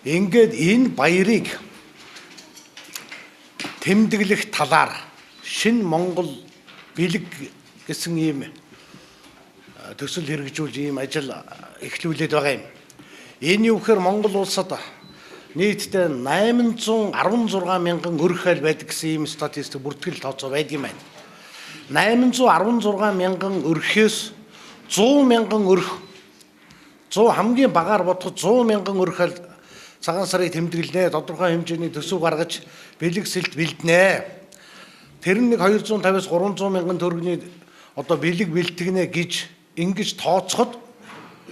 Ингээд энэ баярыг тэмдэглэх талаар шинэ Монгол бэлэг гэсэн ийм төсөл хэрэгжүүлж ийм ажил эхлүүлээд байгаа юм. Энэ юу гэхээр Монгол улсад нийтдээ 816 мянган өрх хайл байдаг гэсэн ийм статистик бүртгэл тооцоо байдаг юм байна. 816 мянган өрхөөс 100 мянган өрх 100 хамгийн багаар бодоход 100 мянган өрх хайл цагаан сарыг тэмдэглэнэ, тодорхой хэмжээний төсөв гаргаж бэлэг сэлт бэлднэ. Тэр нь 250-аас 300 мянган төгрөгийн одоо бэлэг бэлтгэнэ гэж ингэж тооцоход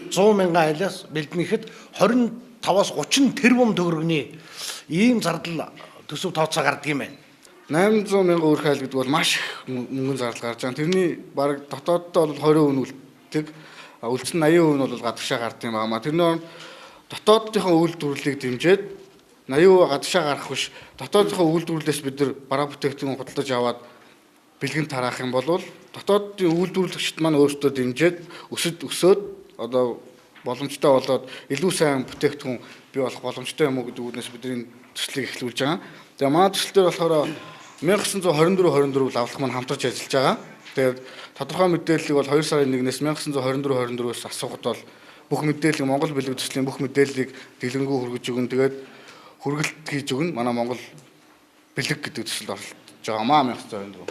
100 мянган айлаас бэлднэхэд 25-аас 30 тэрбум төгрөгийн ийм зардал төсөв тооцоо гардаг юм байна. 800 мянган өрх хайл гэдэг бол маш их мөнгөний зардал гарч байгаа. Тэрний бараг дотооддоо бол 20% үлддэг. Үлдсэн 80% нь бол гадагшаа гардаг юм байна. Тэрний дотоодынхаа үйлдвэрлэлийг дэмжиж 80% гадагшаа гарах биш, дотоодынхаа үйлдвэрлэлээс бид нар бараа бүтээгдэхүүн худалдаж аваад бэлгэн тараах юм бол дотоодын үйлдвэрлэгчид маань өөрсдөө дэмжиж өсөд одоо боломжтой болоод илүү сайн бүтээгдэхүүн бий болох боломжтой юм уу гэдэг үгнээс бидний төслийг эхлүүлж байгаа. Тэгээ манай төсөл дээр болохоор 1924 лавлах маань хамтарч ажиллаж байгаа. Тэгээд тодорхой мэдээллийг бол 2 сарын 1-ээс 1924-өөс асуухад бол бүх мэдээлэл Монгол бэлэг төслийн бүх мэдээллийг дэлгэнгүй хүргэж өгнө. Тэгээд хүргэлт хийж өгнө. Манай Монгол бэлэг гэдэг төсөлд оролцож байгаа маа 1924.